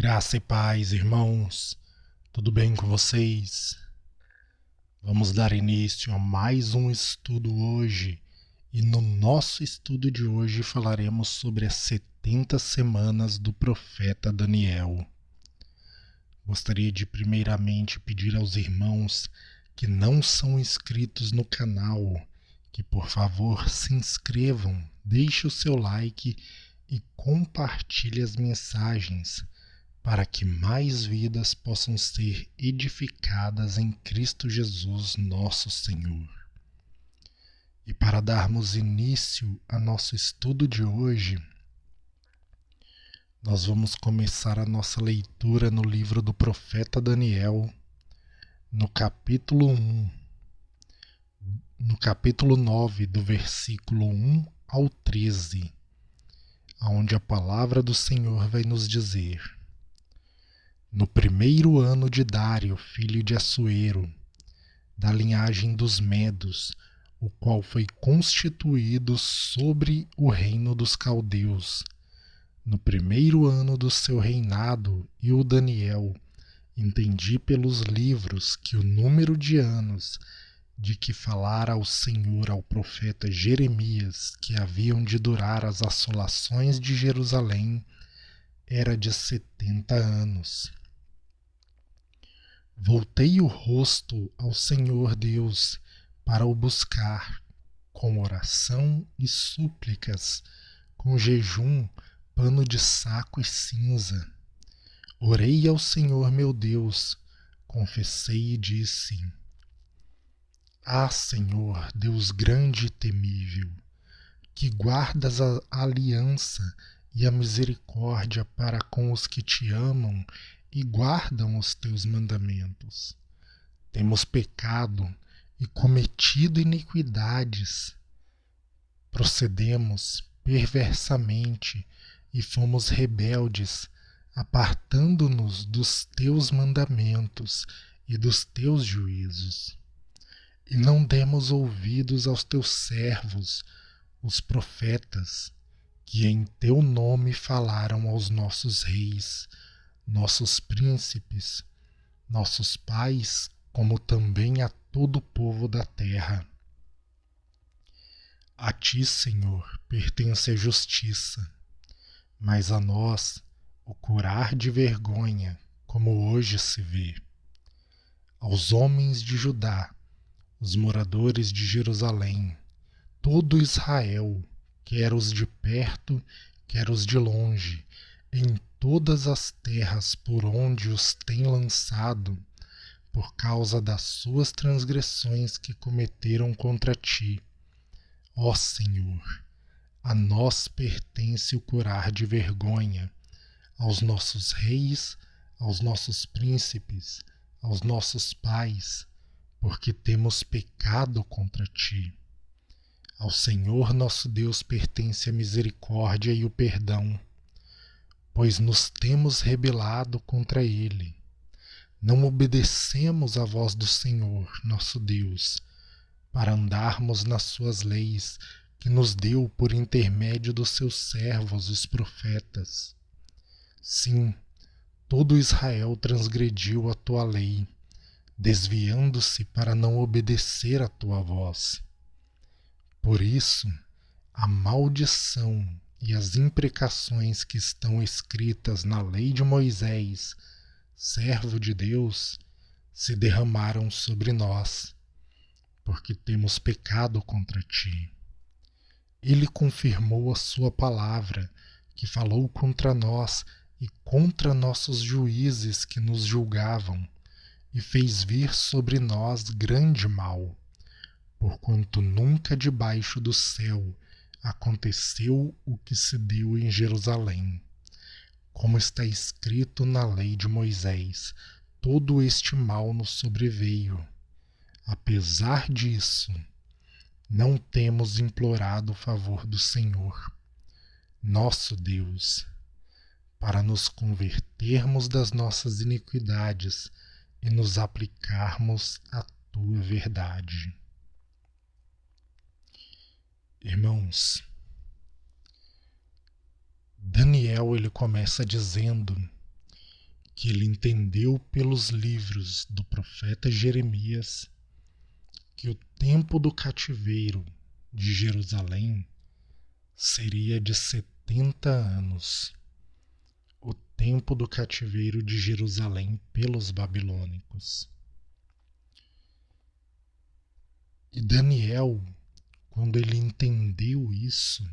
Graça e paz, irmãos. Tudo bem com vocês? Vamos dar início a mais um estudo hoje. E no nosso estudo de hoje falaremos sobre as 70 semanas do profeta Daniel. Gostaria de primeiramente pedir aos irmãos que não são inscritos no canal, que por favor se inscrevam, deixe o seu like e compartilhe as mensagens, para que mais vidas possam ser edificadas em Cristo Jesus, nosso Senhor. E para darmos início a nosso estudo de hoje, nós vamos começar a nossa leitura no livro do profeta Daniel, no capítulo 1, no capítulo 9, do versículo 1 ao 13, onde a palavra do Senhor vai nos dizer: No primeiro ano de Dário, filho de Assuero, da linhagem dos Medos, o qual foi constituído sobre o reino dos caldeus, no primeiro ano do seu reinado, eu, Daniel, entendi pelos livros que o número de anos de que falara ao Senhor ao profeta Jeremias, que haviam de durar as assolações de Jerusalém, era de 70 anos. Voltei o rosto ao Senhor Deus para o buscar, com oração e súplicas, com jejum, pano de saco e cinza. Orei ao Senhor meu Deus, confessei e disse: Ah, Senhor, Deus grande e temível, que guardas a aliança e a misericórdia para com os que te amam e guardam os teus mandamentos. Temos pecado e cometido iniquidades. Procedemos perversamente e fomos rebeldes, apartando-nos dos teus mandamentos e dos teus juízos. E não demos ouvidos aos teus servos, os profetas, que em teu nome falaram aos nossos reis, nossos príncipes, nossos pais, como também a todo o povo da terra. A ti, Senhor, pertence a justiça, mas a nós o curar de vergonha, como hoje se vê. Aos homens de Judá, os moradores de Jerusalém, todo Israel, quer os de perto, quer os de longe, em todas as terras por onde os tem lançado, por causa das suas transgressões que cometeram contra ti. Ó Senhor, a nós pertence o curar de vergonha, aos nossos reis, aos nossos príncipes, aos nossos pais, porque temos pecado contra ti. Ao Senhor nosso Deus pertence a misericórdia e o perdão, pois nos temos rebelado contra ele. Não obedecemos à voz do Senhor, nosso Deus, para andarmos nas suas leis, que nos deu por intermédio dos seus servos, os profetas. Sim, todo Israel transgrediu a tua lei, desviando-se para não obedecer à tua voz. Por isso, a maldição e as imprecações que estão escritas na lei de Moisés, servo de Deus, se derramaram sobre nós, porque temos pecado contra ti. Ele confirmou a sua palavra, que falou contra nós e contra nossos juízes que nos julgavam, e fez vir sobre nós grande mal, porquanto nunca debaixo do céu aconteceu o que se deu em Jerusalém. Como está escrito na lei de Moisés, todo este mal nos sobreveio. Apesar disso, não temos implorado o favor do Senhor, nosso Deus, para nos convertermos das nossas iniquidades e nos aplicarmos à tua verdade. Irmãos, Daniel ele começa dizendo que ele entendeu pelos livros do profeta Jeremias que o tempo do cativeiro de Jerusalém seria de 70 anos. O tempo do cativeiro de Jerusalém pelos babilônicos. E Daniel, quando ele entendeu isso,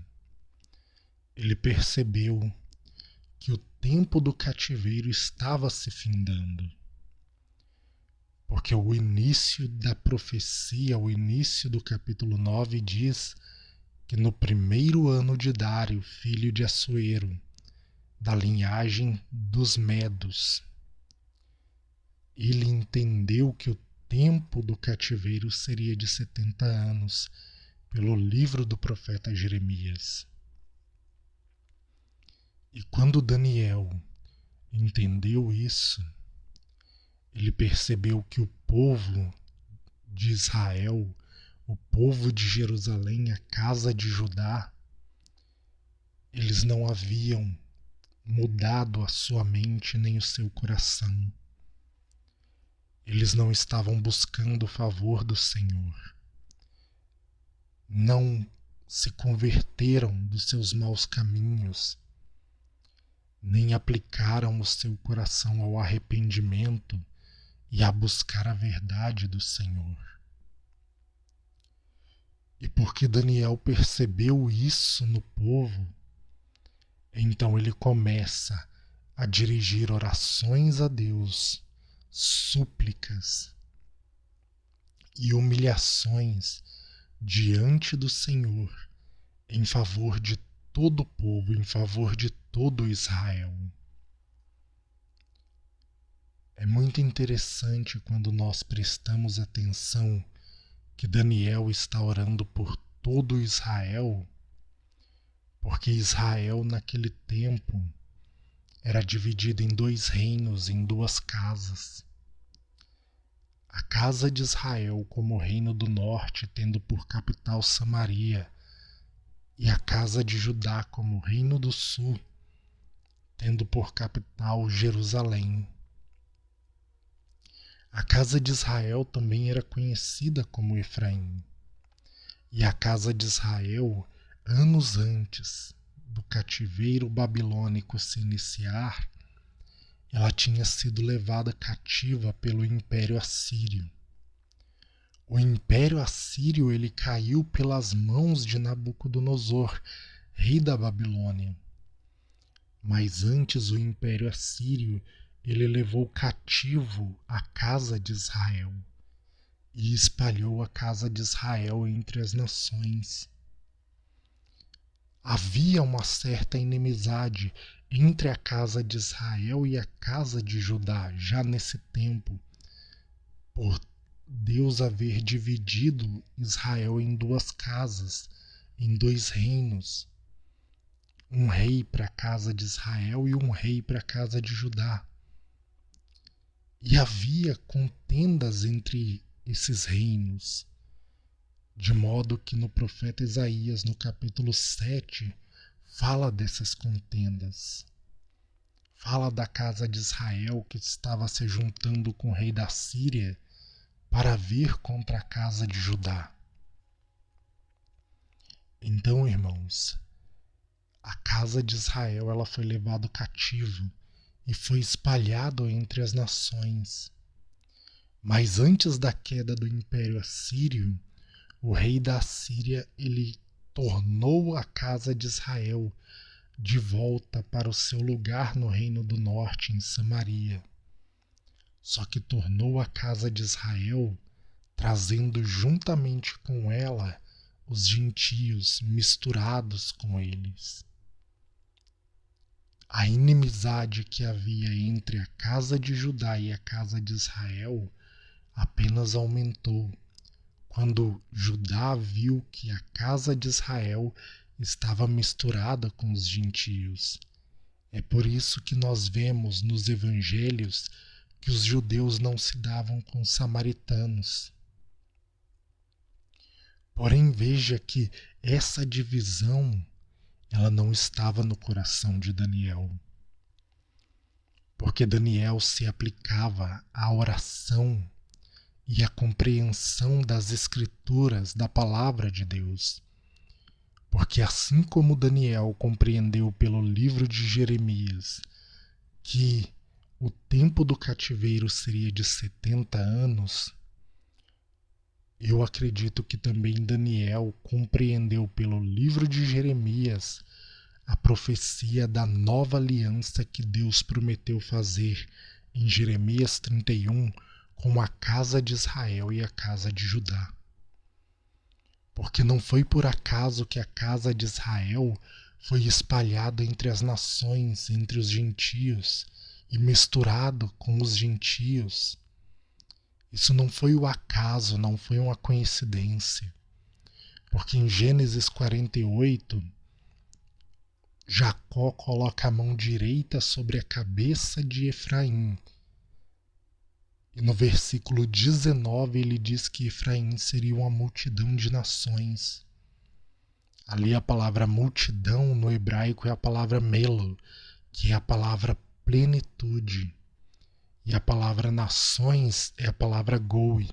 ele percebeu que o tempo do cativeiro estava se findando. Porque o início da profecia, o início do capítulo 9 diz que no primeiro ano de Dário, filho de Assuero, da linhagem dos Medos, ele entendeu que o tempo do cativeiro seria de 70 anos, pelo livro do profeta Jeremias. E quando Daniel entendeu isso, ele percebeu que o povo de Israel, o povo de Jerusalém, a casa de Judá, eles não haviam mudado a sua mente nem o seu coração. Eles não estavam buscando o favor do Senhor. Não se converteram dos seus maus caminhos, nem aplicaram o seu coração ao arrependimento e a buscar a verdade do Senhor. E porque Daniel percebeu isso no povo, então ele começa a dirigir orações a Deus, súplicas e humilhações diante do Senhor em favor de todo o povo, em favor de todo Israel. É muito interessante quando nós prestamos atenção que Daniel está orando por todo Israel, porque Israel naquele tempo era dividido em 2 reinos, em 2 casas. A casa de Israel como reino do norte, tendo por capital Samaria, e a casa de Judá como reino do sul, tendo por capital Jerusalém. A casa de Israel também era conhecida como Efraim. E a casa de Israel, anos antes do cativeiro babilônico se iniciar, ela tinha sido levada cativa pelo Império Assírio. O Império Assírio ele caiu pelas mãos de Nabucodonosor, rei da Babilônia. Mas antes o Império Assírio ele levou cativo a casa de Israel e espalhou a casa de Israel entre as nações. Havia uma certa inimizade entre a casa de Israel e a casa de Judá, já nesse tempo, por Deus haver dividido Israel em 2 casas, em 2 reinos. Um rei para a casa de Israel e um rei para a casa de Judá. E havia contendas entre esses reinos, de modo que no profeta Isaías, no capítulo 7, fala dessas contendas. Fala da casa de Israel que estava se juntando com o rei da Síria para vir contra a casa de Judá. Então, irmãos, a casa de Israel ela foi levada cativo e foi espalhado entre as nações. Mas antes da queda do Império Assírio, o rei da Síria ele tornou a casa de Israel de volta para o seu lugar no Reino do Norte, em Samaria. Só que tornou a casa de Israel, trazendo juntamente com ela os gentios misturados com eles. A inimizade que havia entre a casa de Judá e a casa de Israel apenas aumentou quando Judá viu que a casa de Israel estava misturada com os gentios. É por isso que nós vemos nos evangelhos que os judeus não se davam com os samaritanos. Porém, veja que essa divisão ela não estava no coração de Daniel. porque Daniel se aplicava à oração e à compreensão das Escrituras, da palavra de Deus. Porque assim como Daniel compreendeu pelo livro de Jeremias que o tempo do cativeiro seria de 70 anos, eu acredito que também Daniel compreendeu pelo livro de Jeremias a profecia da nova aliança que Deus prometeu fazer em Jeremias 31 com a casa de Israel e a casa de Judá. Porque não foi por acaso que a casa de Israel foi espalhada entre as nações, entre os gentios, e misturado com os gentios. Isso não foi o acaso, não foi uma coincidência. Porque em Gênesis 48, Jacó coloca a mão direita sobre a cabeça de Efraim. E no versículo 19 ele diz que Efraim seria uma multidão de nações. Ali a palavra multidão no hebraico é a palavra melo, que é a palavra plenitude. E a palavra nações é a palavra goi,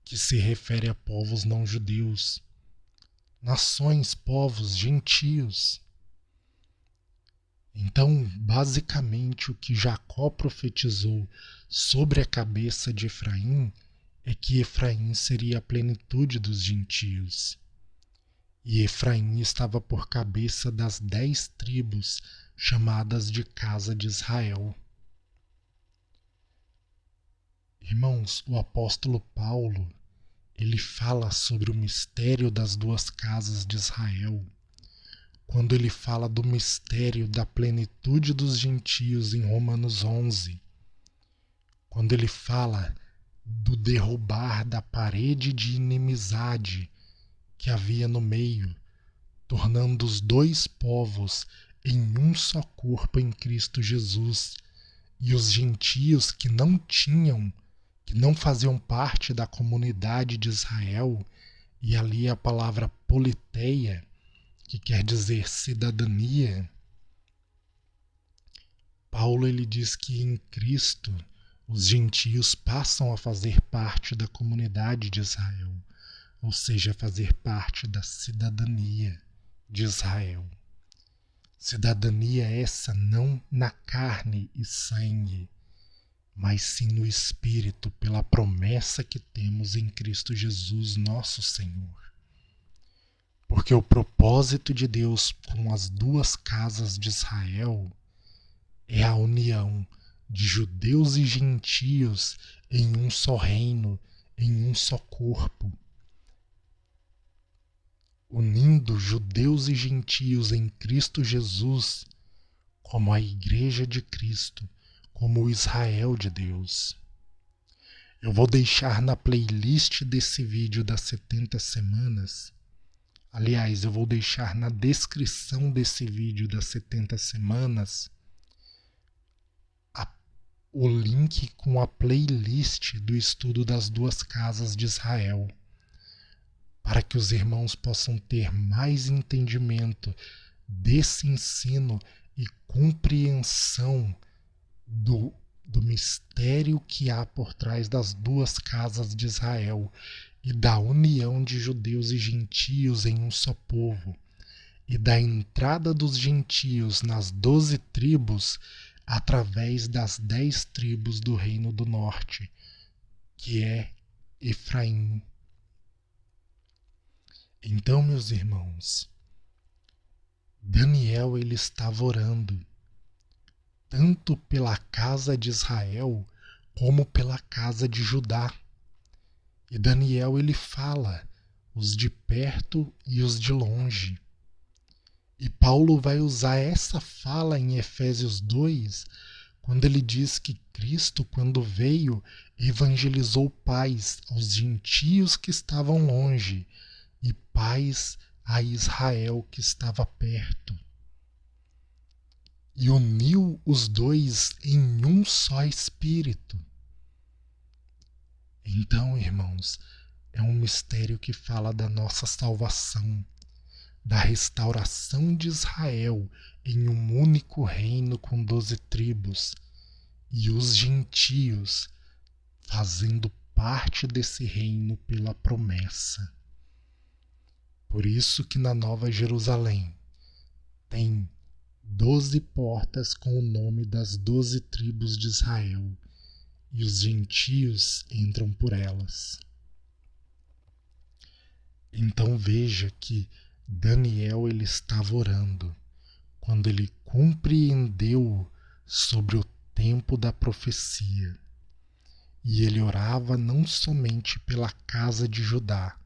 que se refere a povos não judeus. Nações, povos, gentios. Então, basicamente, o que Jacó profetizou sobre a cabeça de Efraim é que Efraim seria a plenitude dos gentios. E Efraim estava por cabeça das 10 tribos chamadas de casa de Israel. Irmãos, o apóstolo Paulo, ele fala sobre o mistério das 2 casas de Israel, quando ele fala do mistério da plenitude dos gentios em Romanos 11, quando ele fala do derrubar da parede de inimizade que havia no meio, tornando os 2 povos em um só corpo em Cristo Jesus, e os gentios que não faziam parte da comunidade de Israel, e ali a palavra politeia, que quer dizer cidadania. Paulo ele diz que em Cristo os gentios passam a fazer parte da comunidade de Israel, ou seja, fazer parte da cidadania de Israel. Cidadania essa não na carne e sangue, mas sim no Espírito, pela promessa que temos em Cristo Jesus, nosso Senhor. Porque o propósito de Deus com as 2 casas de Israel é a união de judeus e gentios em um só reino, em um só corpo. Unindo judeus e gentios em Cristo Jesus como a Igreja de Cristo, como o Israel de Deus. Eu vou deixar na playlist desse vídeo das 70 semanas, aliás, eu vou deixar na descrição desse vídeo das 70 semanas o link com a playlist do estudo das 2 casas de Israel, para que os irmãos possam ter mais entendimento desse ensino e compreensão do mistério que há por trás das 2 casas de Israel e da união de judeus e gentios em um só povo, e da entrada dos gentios nas 12 tribos através das 10 tribos do Reino do Norte, que é Efraim. Então, meus irmãos, Daniel ele estava orando tanto pela casa de Israel como pela casa de Judá. E Daniel ele fala os de perto e os de longe. E Paulo vai usar essa fala em Efésios 2, quando ele diz que Cristo, quando veio, evangelizou paz aos gentios que estavam longe e paz a Israel que estava perto. E uniu os 2 em um só espírito. Então, irmãos, é um mistério que fala da nossa salvação, da restauração de Israel em um único reino com 12 tribos, e os gentios fazendo parte desse reino pela promessa. Por isso que na Nova Jerusalém tem 12 portas com o nome das 12 tribos de Israel, e os gentios entram por elas. Então veja que Daniel ele estava orando quando ele compreendeu sobre o tempo da profecia. E ele orava não somente pela casa de Judá,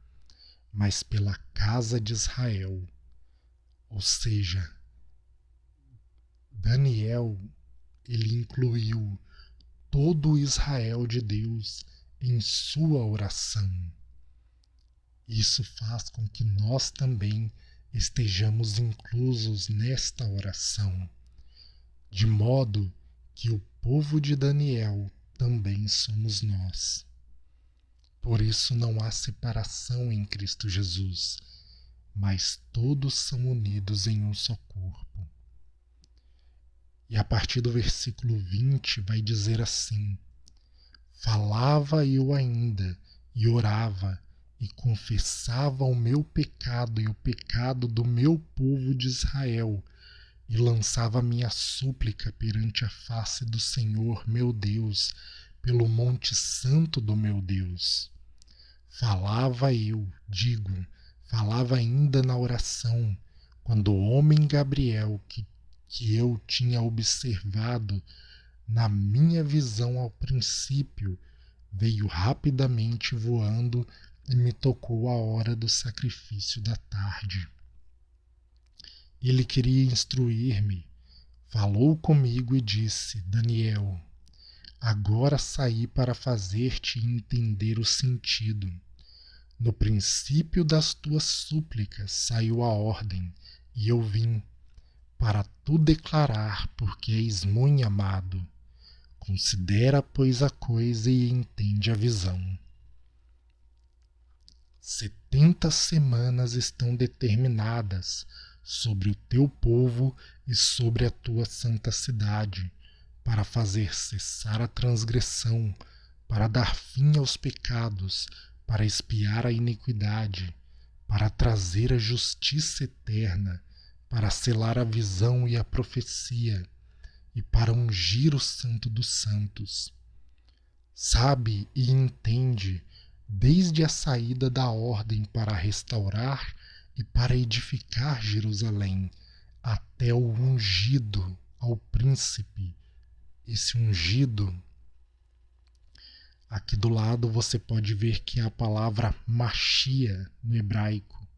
mas pela casa de Israel. Ou seja, Daniel ele incluiu todo o Israel de Deus em sua oração. Isso faz com que nós também estejamos inclusos nesta oração, de modo que o povo de Daniel também somos nós. Por isso não há separação em Cristo Jesus, mas todos são unidos em um só corpo. E a partir do versículo 20 vai dizer assim: falava eu ainda, e orava, e confessava o meu pecado e o pecado do meu povo de Israel, e lançava minha súplica perante a face do Senhor meu Deus, pelo monte santo do meu Deus. Falava eu, falava ainda na oração, quando o homem Gabriel, que eu tinha observado na minha visão ao princípio, veio rapidamente voando e me tocou a hora do sacrifício da tarde. Ele queria instruir-me, falou comigo e disse: Daniel, agora saí para fazer-te entender o sentido. No princípio das tuas súplicas saiu a ordem, e eu vim, para tu declarar, porque és muito amado. Considera, pois, a coisa e entende a visão. 70 semanas estão determinadas sobre o teu povo e sobre a tua santa cidade, para fazer cessar a transgressão, para dar fim aos pecados, para expiar a iniquidade, para trazer a justiça eterna, para selar a visão e a profecia, e para ungir o Santo dos Santos. Sabe e entende, desde a saída da ordem para restaurar e para edificar Jerusalém, até o ungido ao príncipe. Esse ungido, aqui do lado você pode ver que é a palavra Machia no hebraico,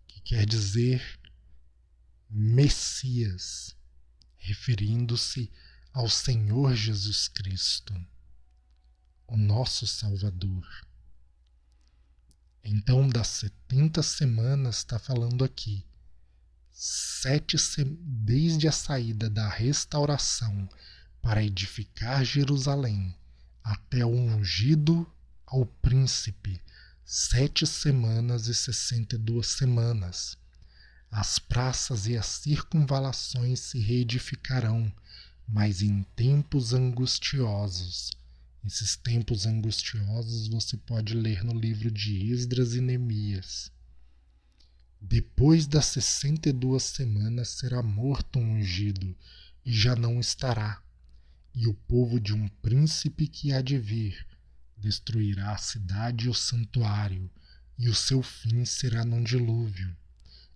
que quer dizer Messias, referindo-se ao Senhor Jesus Cristo, o nosso Salvador. Então, das 70 semanas, está falando aqui, 7 desde a saída da restauração para edificar Jerusalém, até o ungido ao príncipe, 7 semanas e 62 semanas. As praças e as circunvalações se reedificarão, mas em tempos angustiosos. Esses tempos angustiosos você pode ler no livro de Esdras e Neemias. Depois das 62 semanas será morto um ungido, e já não estará. E o povo de um príncipe que há de vir destruirá a cidade e o santuário, e o seu fim será num dilúvio.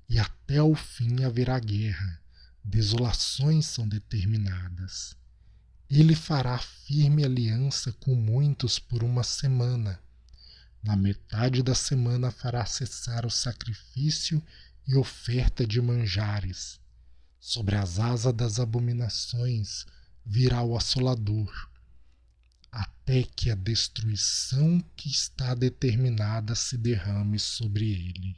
E até o fim haverá guerra, desolações são determinadas. Ele fará firme aliança com muitos por uma semana. Na metade da semana fará cessar o sacrifício e oferta de manjares. Sobre as asas das abominações virá o assolador, até que a destruição que está determinada se derrame sobre ele.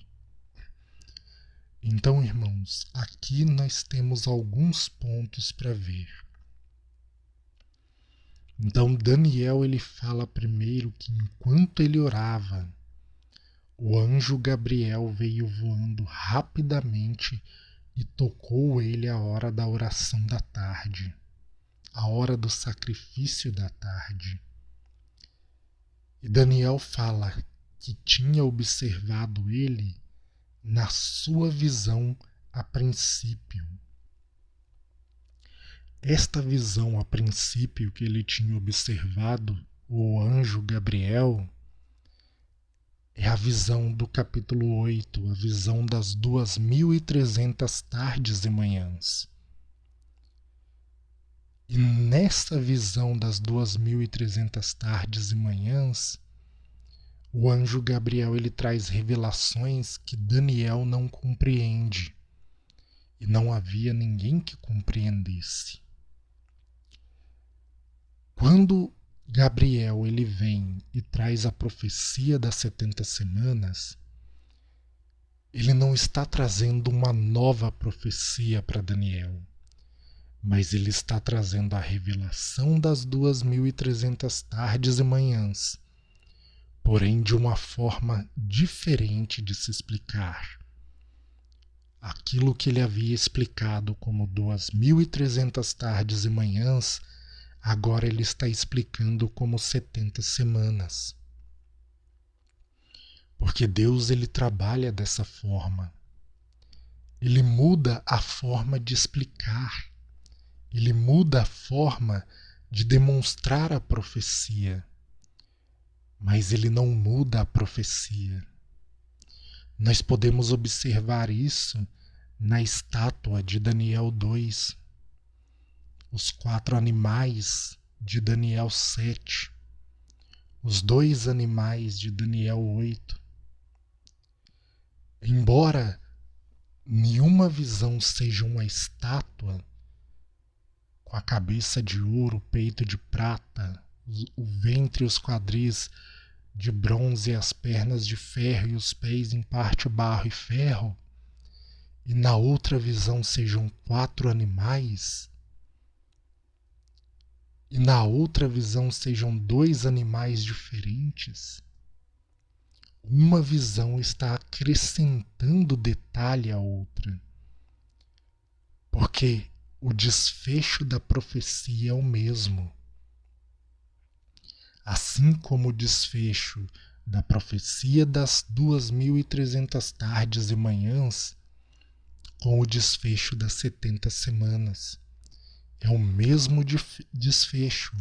Então, irmãos, aqui nós temos alguns pontos para ver. Então Daniel ele fala primeiro que enquanto ele orava, o anjo Gabriel veio voando rapidamente e tocou ele a hora da oração da tarde, a hora do sacrifício da tarde. E Daniel fala que tinha observado ele na sua visão a princípio. Esta visão a princípio que ele tinha observado, o anjo Gabriel, é a visão do capítulo 8, a visão das 2.300 tardes e manhãs. E nessa visão das 2.300 tardes e manhãs, o anjo Gabriel ele traz revelações que Daniel não compreende. E não havia ninguém que compreendesse. Quando Gabriel ele vem e traz a profecia das 70 semanas, ele não está trazendo uma nova profecia para Daniel, mas ele está trazendo a revelação das 2.300 tardes e manhãs, porém de uma forma diferente de se explicar. Aquilo que ele havia explicado como 2.300 tardes e manhãs, agora ele está explicando como 70 semanas. Porque Deus ele trabalha dessa forma. Ele muda a forma de explicar. Ele muda a forma de demonstrar a profecia. Mas ele não muda a profecia. Nós podemos observar isso na estátua de Daniel 2, os 4 animais de Daniel 7, os 2 animais de Daniel 8. Embora nenhuma visão seja uma estátua com a cabeça de ouro, o peito de prata, o ventre e os quadris de bronze, as pernas de ferro e os pés em parte barro e ferro, e na outra visão sejam 4 animais, e na outra visão sejam 2 animais diferentes, uma visão está acrescentando detalhe à outra, porque o desfecho da profecia é o mesmo. Assim como o desfecho da profecia das 2.300 tardes e manhãs, com o desfecho das 70 semanas. É o mesmo desfecho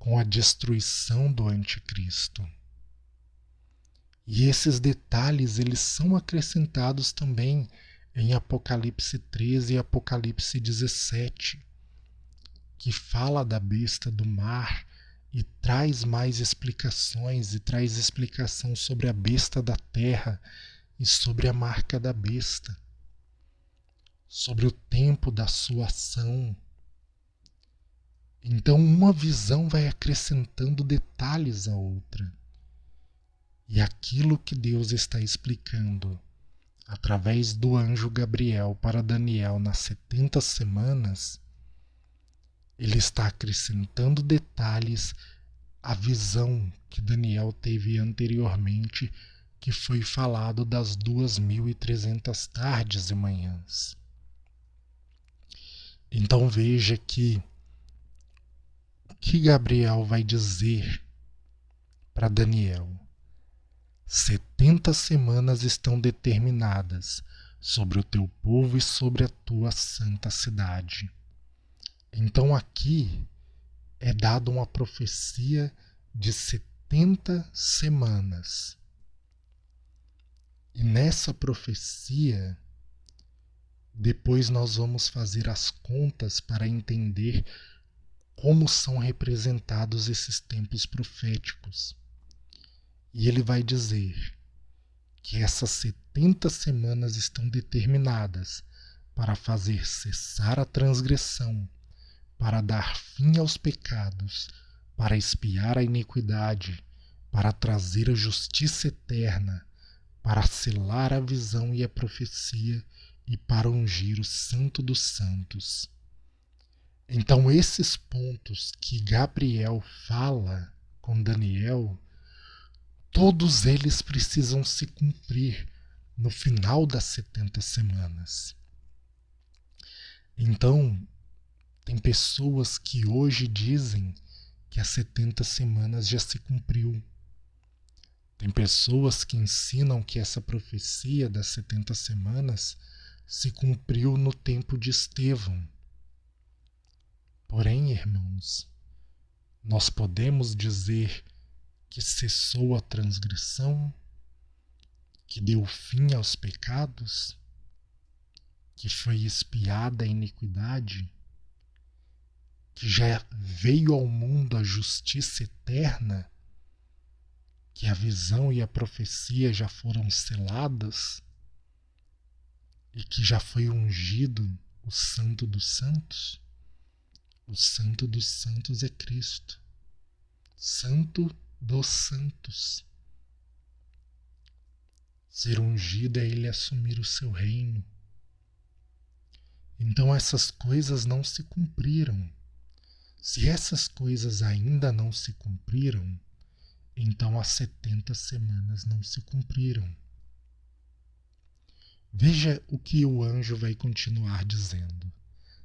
com a destruição do anticristo. E esses detalhes eles são acrescentados também em Apocalipse 13 e Apocalipse 17, que fala da besta do mar, e traz mais explicações, e traz explicação sobre a besta da terra e sobre a marca da besta, sobre o tempo da sua ação. Então uma visão vai acrescentando detalhes à outra. E aquilo que Deus está explicando através do anjo Gabriel para Daniel nas 70 semanas, ele está acrescentando detalhes à visão que Daniel teve anteriormente, que foi falado das 2.300 tardes e manhãs. Então veja que o que Gabriel vai dizer para Daniel? 70 semanas estão determinadas sobre o teu povo e sobre a tua santa cidade. Então aqui é dada uma profecia de 70 semanas. E nessa profecia, depois nós vamos fazer as contas para entender como são representados esses tempos proféticos. E ele vai dizer que essas 70 semanas estão determinadas para fazer cessar a transgressão, para dar fim aos pecados, para expiar a iniquidade, para trazer a justiça eterna, para selar a visão e a profecia e para ungir o Santo dos Santos. Então esses pontos que Gabriel fala com Daniel, todos eles precisam se cumprir no final das 70 semanas. Então, tem pessoas que hoje dizem que as 70 semanas já se cumpriu. Tem pessoas que ensinam que essa profecia das 70 semanas se cumpriu no tempo de Estevão. Porém, irmãos, nós podemos dizer que cessou a transgressão, que deu fim aos pecados, que foi expiada a iniquidade, que já veio ao mundo a justiça eterna, que a visão e a profecia já foram seladas e que já foi ungido o Santo dos Santos? O Santo dos Santos é Cristo. Santo dos Santos. Ser ungido é ele assumir o seu reino. Então essas coisas não se cumpriram. Se essas coisas ainda não se cumpriram, então as 70 semanas não se cumpriram. Veja o que o anjo vai continuar dizendo.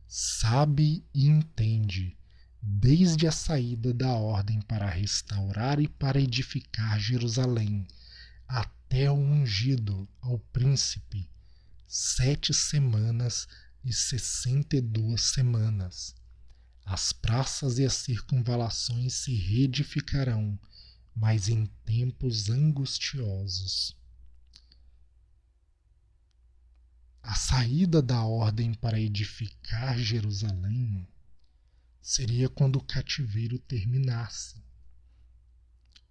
Sabe e entende, desde a saída da ordem para restaurar e para edificar Jerusalém, até o ungido ao príncipe, 7 semanas e 62 semanas. As praças e as circunvalações se reedificarão, mas em tempos angustiosos. A saída da ordem para edificar Jerusalém seria quando o cativeiro terminasse.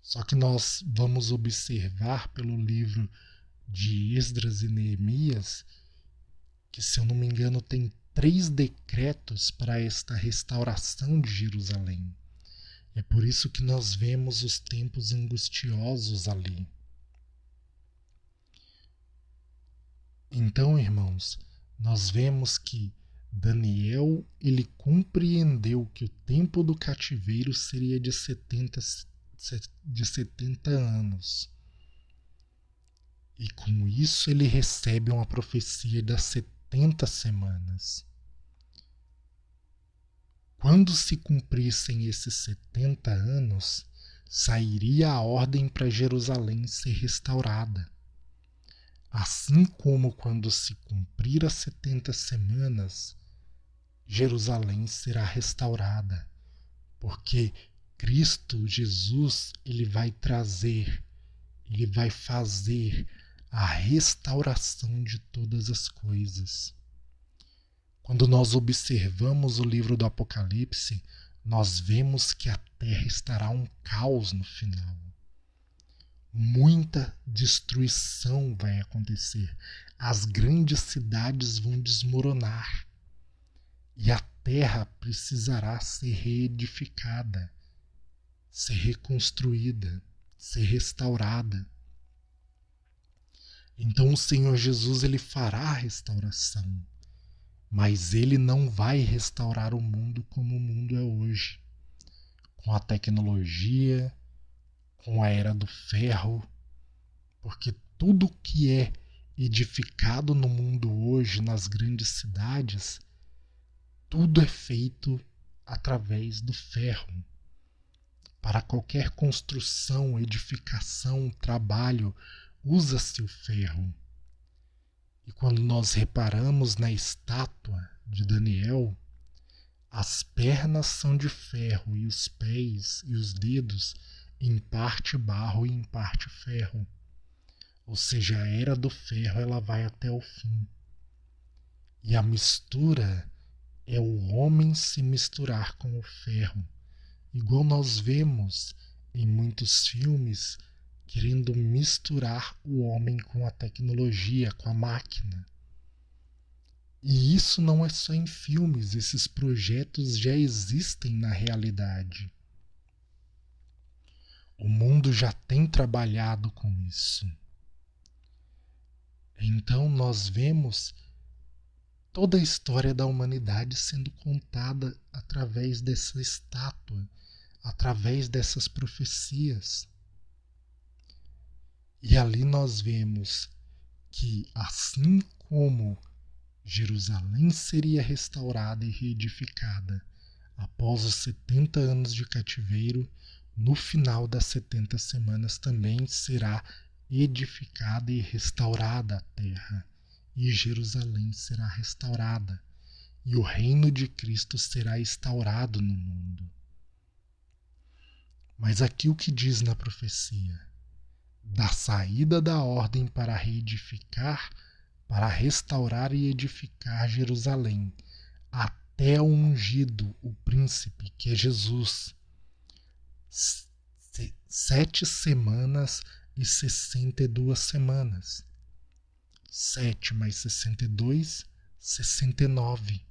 Só que nós vamos observar pelo livro de Esdras e Neemias que, se eu não me engano, tem 3 decretos para esta restauração de Jerusalém. É por isso que nós vemos os tempos angustiosos ali. Então, irmãos, nós vemos que Daniel ele compreendeu que o tempo do cativeiro seria de 70 anos. E com isso ele recebe uma profecia das 70 semanas. Quando se cumprissem esses 70 anos, sairia a ordem para Jerusalém ser restaurada. Assim como quando se cumprir as 70 semanas, Jerusalém será restaurada, porque Cristo Jesus, ele vai trazer, ele vai fazer a restauração de todas as coisas. Quando nós observamos o livro do Apocalipse, nós vemos que a terra estará um caos no final. Muita destruição vai acontecer. As grandes cidades vão desmoronar. E a terra precisará ser reedificada, ser reconstruída, ser restaurada. Então o Senhor Jesus ele fará a restauração. Mas ele não vai restaurar o mundo como o mundo é hoje, com a tecnologia, com a era do ferro, porque tudo que é edificado no mundo hoje, nas grandes cidades, tudo é feito através do ferro. Para qualquer construção, edificação, trabalho, usa-se o ferro. E quando nós reparamos na estátua de Daniel, as pernas são de ferro e os pés e os dedos em parte barro e em parte ferro. Ou seja, a era do ferro ela vai até o fim. E a mistura é o homem se misturar com o ferro. Igual nós vemos em muitos filmes querendo misturar o homem com a tecnologia, com a máquina. E isso não é só em filmes, esses projetos já existem na realidade. O mundo já tem trabalhado com isso. Então nós vemos toda a história da humanidade sendo contada através dessa estátua, através dessas profecias. E ali nós vemos que, assim como Jerusalém seria restaurada e reedificada. Após os 70 anos de cativeiro, no final das 70 semanas também será edificada e restaurada a terra, e Jerusalém será restaurada, e o reino de Cristo será instaurado no mundo. Mas aqui o que diz na profecia? Da saída da ordem para reedificar, para restaurar e edificar Jerusalém, até o ungido, o príncipe, que é Jesus. 7 semanas e 62 semanas. 7 mais 62, 69.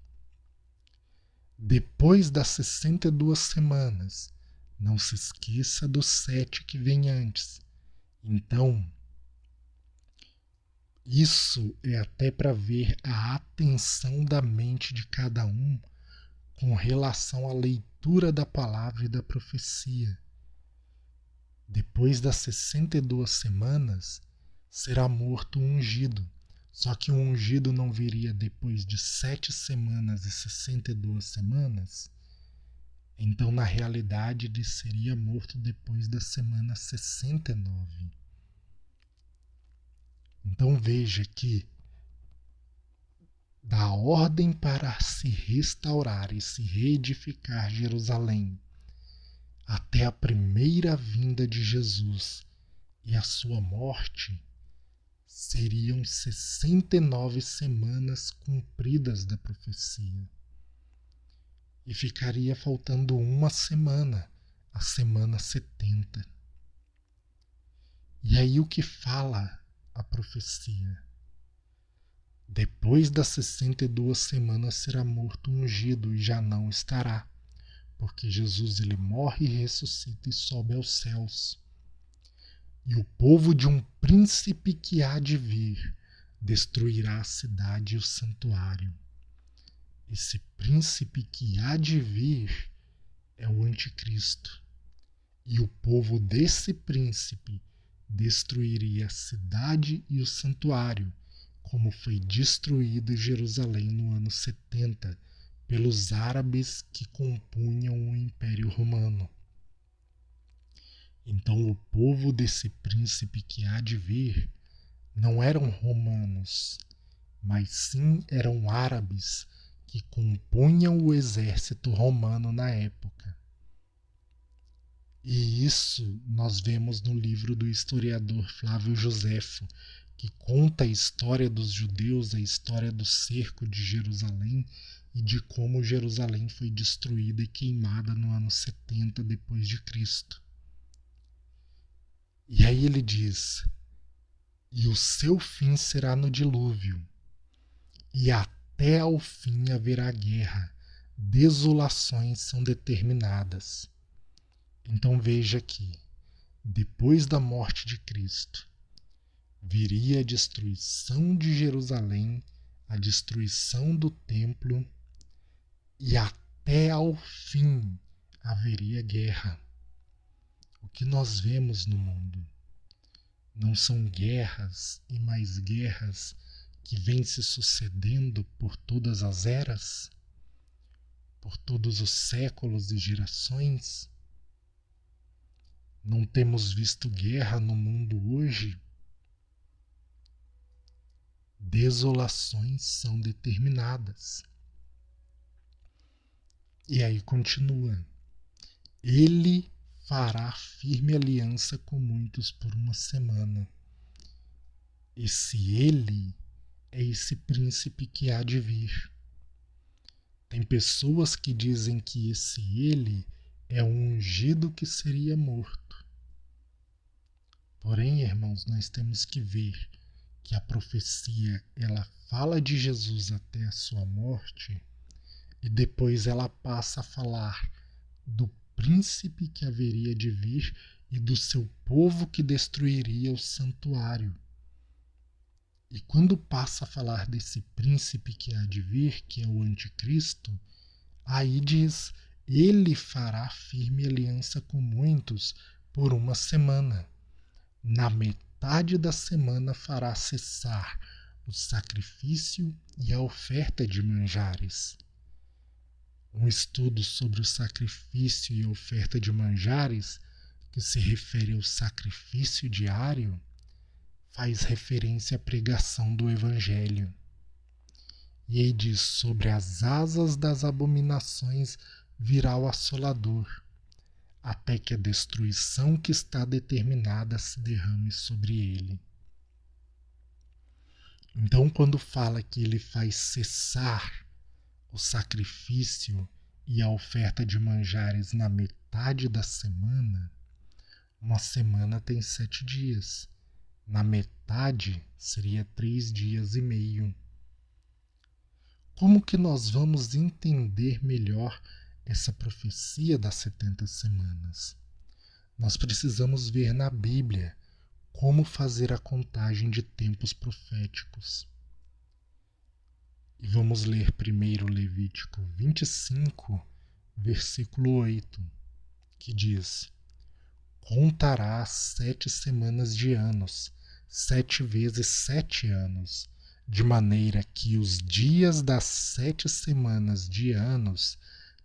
Depois das 62 semanas, não se esqueça do 7 que vem antes. Então, isso é até para ver a atenção da mente de cada um com relação à leitura da palavra e da profecia. Depois das 62 semanas, será morto o ungido. Só que o ungido não viria depois de 7 semanas e 62 semanas. Então, na realidade, ele seria morto depois da semana 69. Então veja que da ordem para se restaurar e se reedificar Jerusalém até a primeira vinda de Jesus e a sua morte, seriam 69 semanas cumpridas da profecia. E ficaria faltando uma semana, a semana 70. E aí o que fala a profecia? Depois das 62 semanas será morto o ungido e já não estará, porque Jesus ele morre e ressuscita e sobe aos céus. E o povo de um príncipe que há de vir destruirá a cidade e o santuário. Esse príncipe que há de vir é o anticristo. E o povo desse príncipe destruiria a cidade e o santuário, como foi destruído Jerusalém no ano 70 pelos árabes que compunham o Império Romano. Então o povo desse príncipe que há de vir não eram romanos, mas sim eram árabes que compunham o exército romano na época. E isso nós vemos no livro do historiador Flávio Joséfo, que conta a história dos judeus, a história do cerco de Jerusalém e de como Jerusalém foi destruída e queimada no ano 70 depois de Cristo. E aí ele diz: e o seu fim será no dilúvio, e até ao fim haverá guerra, desolações são determinadas. Então veja aqui, depois da morte de Cristo, viria a destruição de Jerusalém, a destruição do templo, e até ao fim haveria guerra. O que nós vemos no mundo não são guerras e mais guerras que vêm se sucedendo por todas as eras, por todos os séculos e gerações? Não temos visto guerra no mundo hoje? Desolações são determinadas. E aí continua. Ele fará firme aliança com muitos por uma semana. Esse ele é esse príncipe que há de vir. Tem pessoas que dizem que esse ele é um ungido que seria morto. Porém, irmãos, nós temos que ver que a profecia ela fala de Jesus até a sua morte e depois ela passa a falar do príncipe que haveria de vir e do seu povo que destruiria o santuário. E quando passa a falar desse príncipe que há de vir, que é o anticristo, aí diz, ele fará firme aliança com muitos por uma semana. Na metade da semana fará cessar o sacrifício e a oferta de manjares. Um estudo sobre o sacrifício e a oferta de manjares, que se refere ao sacrifício diário, faz referência à pregação do Evangelho. E aí diz: sobre as asas das abominações virá o assolador, até que a destruição que está determinada se derrame sobre ele. Então, quando fala que ele faz cessar o sacrifício e a oferta de manjares na metade da semana, uma semana tem 7 dias. Na metade seria 3 dias e meio. Como que nós vamos entender melhor essa profecia das 70 semanas? Nós precisamos ver na Bíblia como fazer a contagem de tempos proféticos. E vamos ler primeiro Levítico 25, versículo 8, que diz: contarás 7 semanas de anos, 7 vezes 7 anos, de maneira que os dias das 7 semanas de anos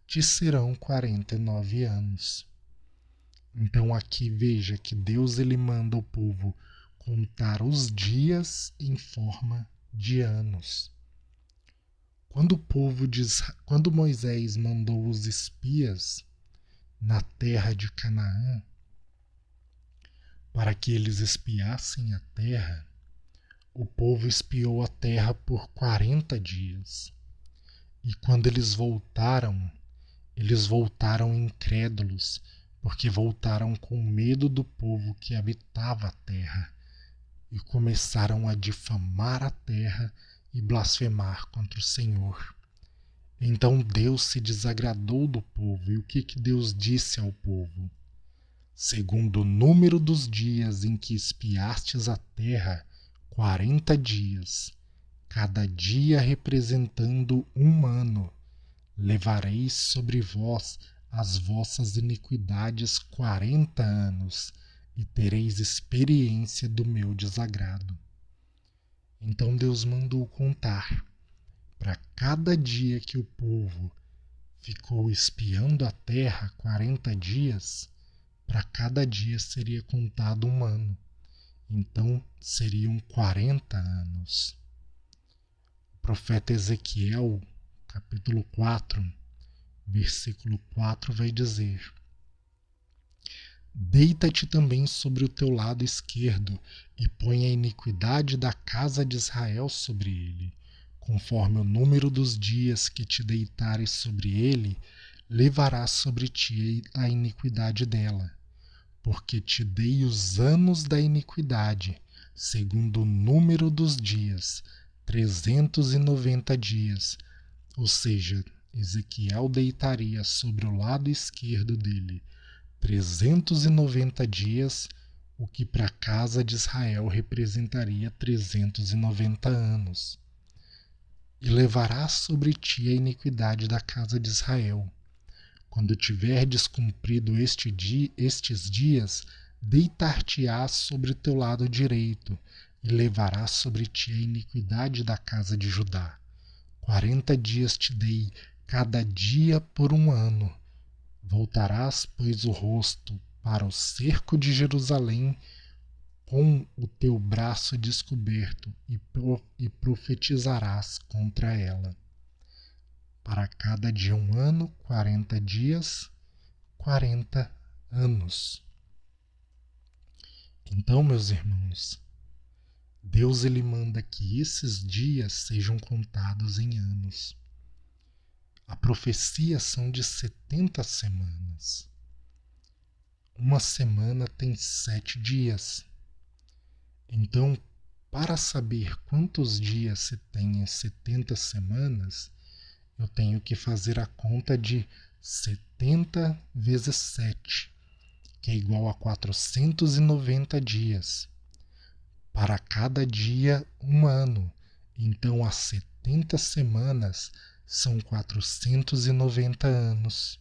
te serão 49 anos. Então aqui veja que Deus ele manda o povo contar os dias em forma de anos. Quando Moisés mandou os espias na terra de Canaã para que eles espiassem a terra, o povo espiou a terra por 40 dias. E quando eles voltaram incrédulos, porque voltaram com medo do povo que habitava a terra, e começaram a difamar a terra e blasfemar contra o Senhor. Então Deus se desagradou do povo, e o que Deus disse ao povo? Segundo o número dos dias em que espiastes a terra, 40 dias, cada dia representando 1 ano, levareis sobre vós as vossas iniquidades 40 anos, e tereis experiência do meu desagrado. Então Deus mandou contar. Para cada dia que o povo ficou espiando a terra, 40 dias, para cada dia seria contado 1 ano. Então seriam 40 anos. O profeta Ezequiel, capítulo 4, versículo 4, vai dizer: deita-te também sobre o teu lado esquerdo e põe a iniquidade da casa de Israel sobre ele. Conforme o número dos dias que te deitares sobre ele, levarás sobre ti a iniquidade dela. Porque te dei os anos da iniquidade, segundo o número dos dias, 390 dias. Ou seja, Ezequiel deitaria sobre o lado esquerdo dele 390 dias, o que para a casa de Israel representaria 390 anos. E levarás sobre ti a iniquidade da casa de Israel. Quando tiverdes cumprido estes dias, deitar-te-ás sobre o teu lado direito, e levarás sobre ti a iniquidade da casa de Judá. 40 dias te dei, cada dia por 1 ano. Voltarás, pois, o rosto para o cerco de Jerusalém com o teu braço descoberto e profetizarás contra ela. Para cada dia 1 ano, 40 dias, 40 anos. Então, meus irmãos, Deus ele manda que esses dias sejam contados em anos. A profecia são de 70 semanas. Uma semana tem 7 dias. Então, para saber quantos dias se tem em 70 semanas, eu tenho que fazer a conta de 70 vezes 7, que é igual a 490 dias. Para cada dia, 1 ano. Então, as 70 semanas são 490 anos.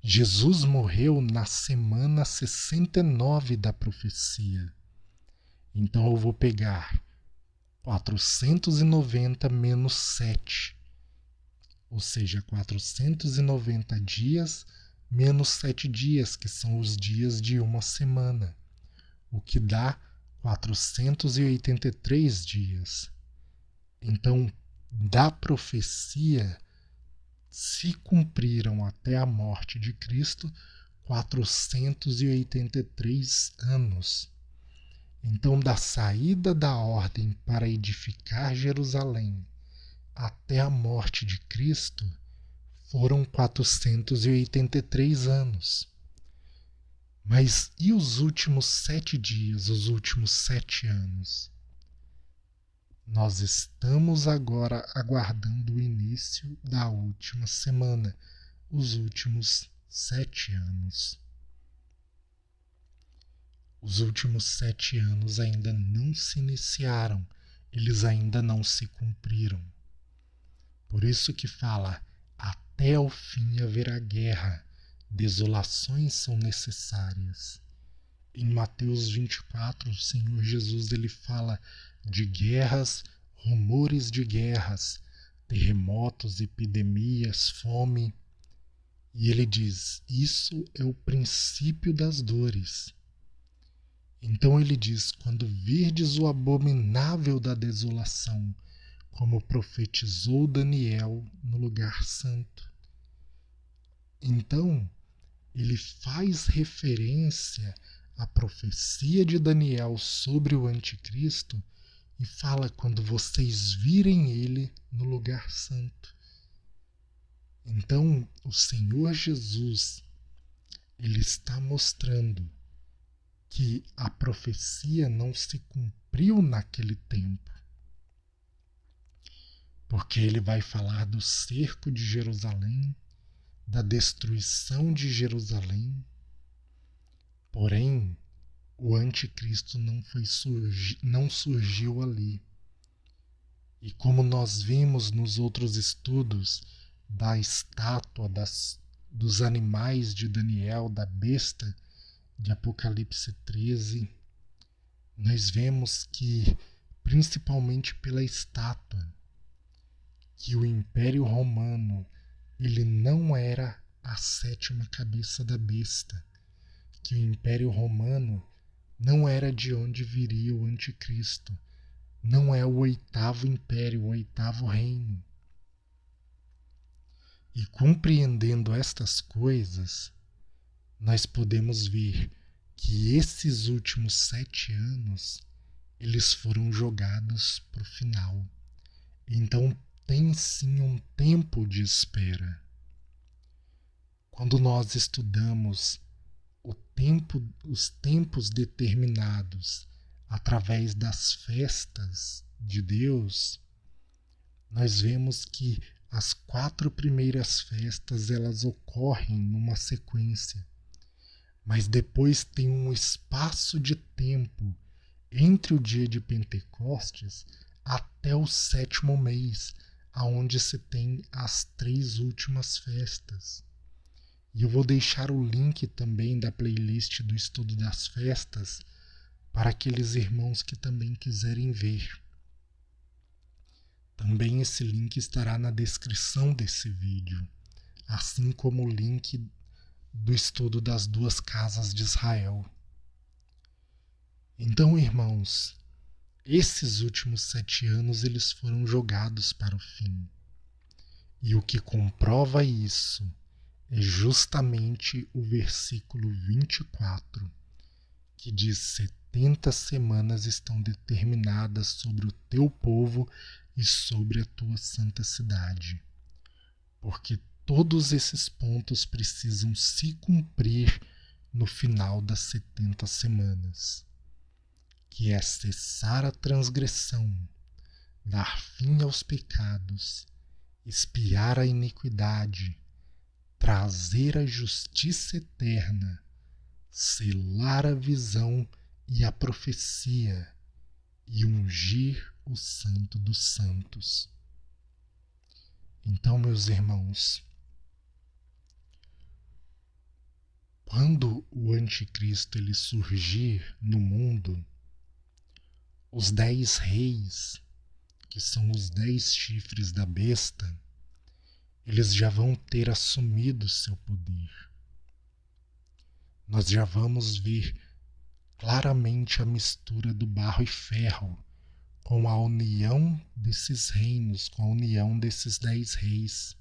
Jesus morreu na semana 69 da profecia. Então eu vou pegar 490 menos 7, ou seja, 490 dias menos 7 dias, que são os dias de uma semana, o que dá 483 dias. Então, da profecia se cumpriram até a morte de Cristo 483 anos. Então, da saída da ordem para edificar Jerusalém até a morte de Cristo foram 483 anos. Mas e os últimos 7 dias, os últimos 7 anos? Nós estamos agora aguardando o início da última semana, os últimos 7 anos. Os últimos 7 anos ainda não se iniciaram, eles ainda não se cumpriram. Por isso que fala, até o fim haverá guerra, desolações são necessárias. Em Mateus 24, o Senhor Jesus ele fala de guerras, rumores de guerras, terremotos, epidemias, fome. E ele diz, isso é o princípio das dores. Então ele diz, quando virdes o abominável da desolação, como profetizou Daniel no lugar santo. Então, ele faz referência à profecia de Daniel sobre o anticristo e fala quando vocês virem ele no lugar santo. Então, o Senhor Jesus, ele está mostrando que a profecia não se cumpriu naquele tempo. Porque ele vai falar do cerco de Jerusalém, da destruição de Jerusalém. Porém, o anticristo não surgiu ali. E como nós vimos nos outros estudos da estátua, dos animais de Daniel, da besta de Apocalipse 13, nós vemos que, principalmente pela estátua, que o Império Romano ele não era a 7ª cabeça da besta, que o Império Romano não era de onde viria o Anticristo, não é o 8º Império, o 8º Reino. E compreendendo estas coisas, nós podemos ver que esses últimos 7 anos eles foram jogados para o final. Então tem sim um tempo de espera. Quando nós estudamos os tempos determinados através das festas de Deus, nós vemos que as 4 primeiras festas elas ocorrem numa sequência, mas depois tem um espaço de tempo entre o dia de Pentecostes até o 7º mês, aonde se tem as 3 últimas festas. E eu vou deixar o link também da playlist do estudo das festas para aqueles irmãos que também quiserem ver. Também esse link estará na descrição desse vídeo, assim como o link do estudo das 2 casas de Israel. Então, irmãos, esses últimos 7 anos eles foram jogados para o fim. E o que comprova isso é justamente o versículo 24, que diz: 70 semanas estão determinadas sobre o teu povo e sobre a tua santa cidade. Porque todos esses pontos precisam se cumprir no final das 70 semanas, que é cessar a transgressão, dar fim aos pecados, expiar a iniquidade, trazer a justiça eterna, selar a visão e a profecia e ungir o Santo dos Santos. Então, meus irmãos, quando o anticristo ele surgir no mundo, os 10 reis que são os 10 chifres da besta, eles já vão ter assumido seu poder. Nós já vamos ver claramente a mistura do barro e ferro, com a união desses reinos, com a união desses 10 reis,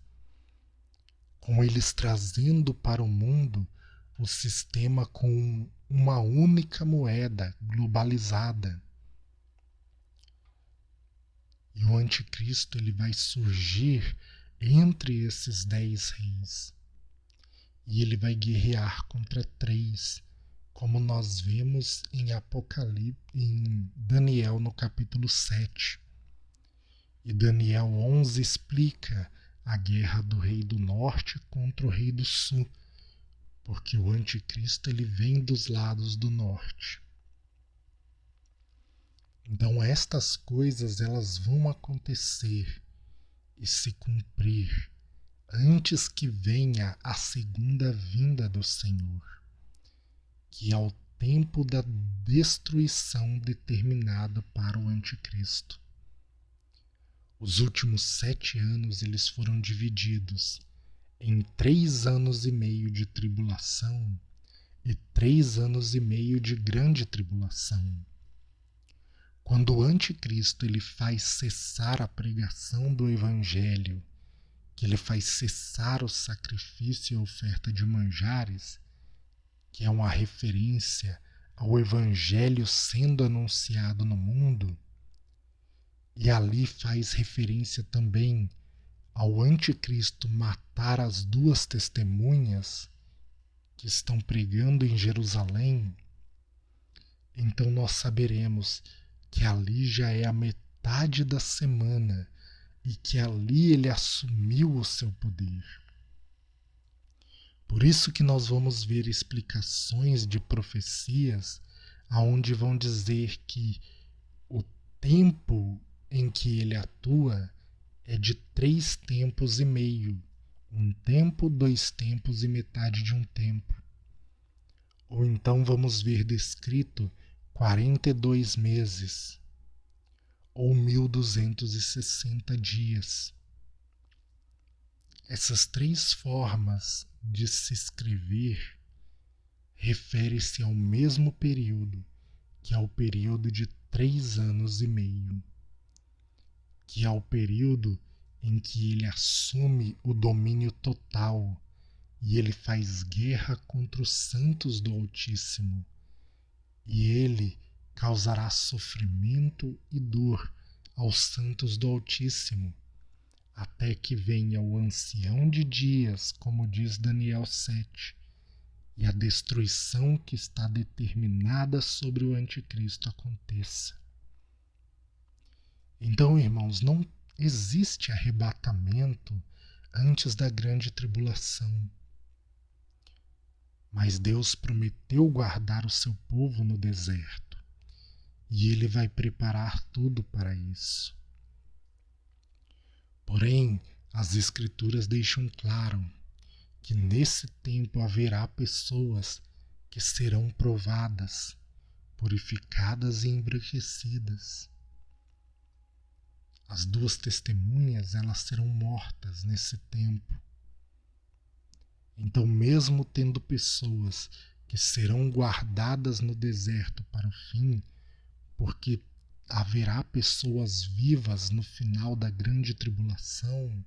com eles trazendo para o mundo o sistema com uma única moeda globalizada. E o anticristo ele vai surgir entre esses 10 reis. E ele vai guerrear contra 3, como nós vemos em Apocalipse, em Daniel no capítulo 7. E Daniel 11 explica a guerra do rei do norte contra o rei do sul, porque o anticristo ele vem dos lados do norte. Então estas coisas elas vão acontecer e se cumprir antes que venha a segunda vinda do Senhor, que é o tempo da destruição determinado para o anticristo. Os últimos 7 anos eles foram divididos em 3 anos e meio de tribulação e 3 anos e meio de grande tribulação. Quando o anticristo ele faz cessar a pregação do evangelho, que ele faz cessar o sacrifício e a oferta de manjares, que é uma referência ao evangelho sendo anunciado no mundo, e ali faz referência também ao anticristo matar as 2 testemunhas que estão pregando em Jerusalém, então nós saberemos que ali já é a metade da semana e que ali ele assumiu o seu poder. Por isso que nós vamos ver explicações de profecias aonde vão dizer que o tempo em que ele atua é de 3 tempos e meio. 1 tempo, 2 tempos e metade de 1 tempo. Ou então vamos ver descrito 42 meses ou 1260 dias. Essas 3 formas de se escrever refere-se ao mesmo período, que é o período de 3 anos e meio, que é o período em que ele assume o domínio total e ele faz guerra contra os santos do Altíssimo. E ele causará sofrimento e dor aos santos do Altíssimo, até que venha o ancião de dias, como diz Daniel 7, e a destruição que está determinada sobre o anticristo aconteça. Então, irmãos, não existe arrebatamento antes da grande tribulação. Mas Deus prometeu guardar o seu povo no deserto, e ele vai preparar tudo para isso. Porém, as Escrituras deixam claro que nesse tempo haverá pessoas que serão provadas, purificadas e embranquecidas. As 2 testemunhas elas serão mortas nesse tempo. Então, mesmo tendo pessoas que serão guardadas no deserto para o fim, porque haverá pessoas vivas no final da grande tribulação,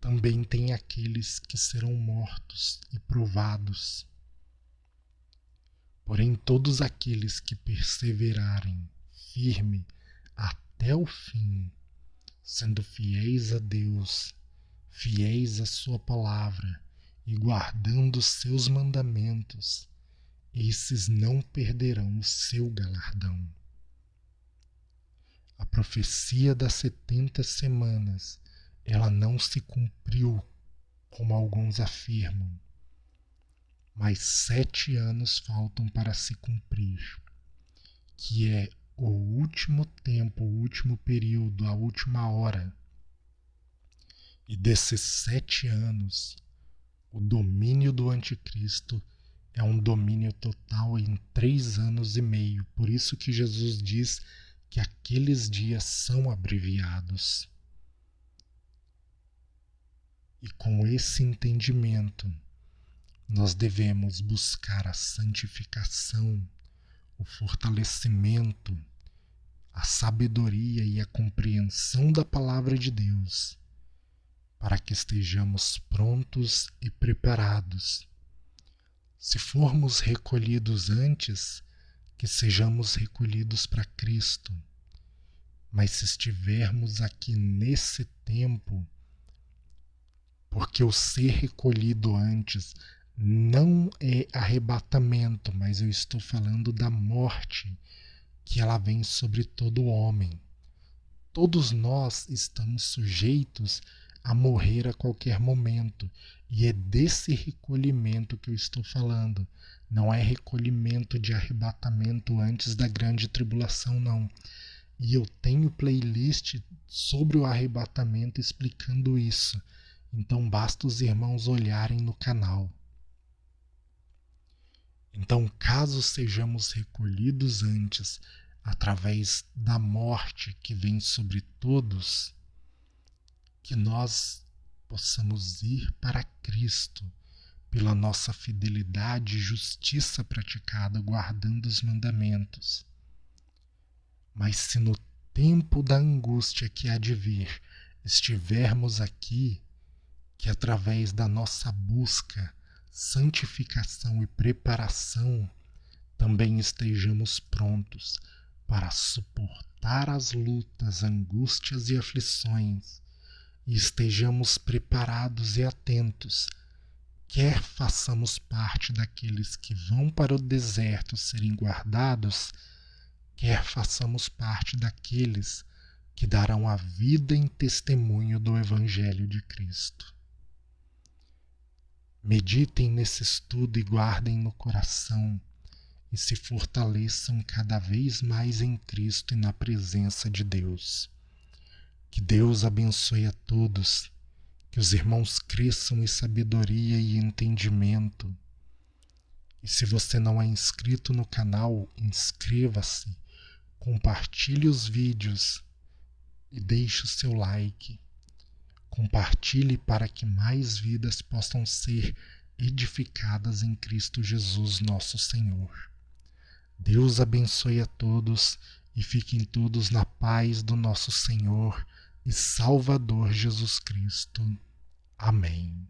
também tem aqueles que serão mortos e provados. Porém, todos aqueles que perseverarem firme até o fim, sendo fiéis a Deus, fiéis à sua palavra e guardando os seus mandamentos, esses não perderão o seu galardão. A profecia das 70 semanas, ela não se cumpriu, como alguns afirmam, mas 7 anos faltam para se cumprir, que é o último tempo, o último período, a última hora. E desses 7 anos, o domínio do anticristo é um domínio total em 3 anos e meio. Por isso que Jesus diz que aqueles dias são abreviados. E com esse entendimento, nós devemos buscar a santificação, o fortalecimento, a sabedoria e a compreensão da palavra de Deus, para que estejamos prontos e preparados. Se formos recolhidos antes, que sejamos recolhidos para Cristo. Mas se estivermos aqui nesse tempo, porque o ser recolhido antes não é arrebatamento, mas eu estou falando da morte, que ela vem sobre todo homem. Todos nós estamos sujeitos a morrer a qualquer momento, e é desse recolhimento que eu estou falando. Não é recolhimento de arrebatamento antes da grande tribulação, não. E eu tenho playlist sobre o arrebatamento explicando isso. Então basta os irmãos olharem no canal. Então, caso sejamos recolhidos antes, através da morte que vem sobre todos, que nós possamos ir para Cristo pela nossa fidelidade e justiça praticada, guardando os mandamentos. Mas se no tempo da angústia que há de vir estivermos aqui, que através da nossa busca, santificação e preparação, também estejamos prontos para suportar as lutas, angústias e aflições, e estejamos preparados e atentos, quer façamos parte daqueles que vão para o deserto serem guardados, quer façamos parte daqueles que darão a vida em testemunho do Evangelho de Cristo. Meditem nesse estudo e guardem no coração, e se fortaleçam cada vez mais em Cristo e na presença de Deus. Que Deus abençoe a todos, que os irmãos cresçam em sabedoria e entendimento. E se você não é inscrito no canal, inscreva-se, compartilhe os vídeos e deixe o seu like. Compartilhe para que mais vidas possam ser edificadas em Cristo Jesus, nosso Senhor. Deus abençoe a todos e fiquem todos na paz do nosso Senhor e Salvador Jesus Cristo. Amém.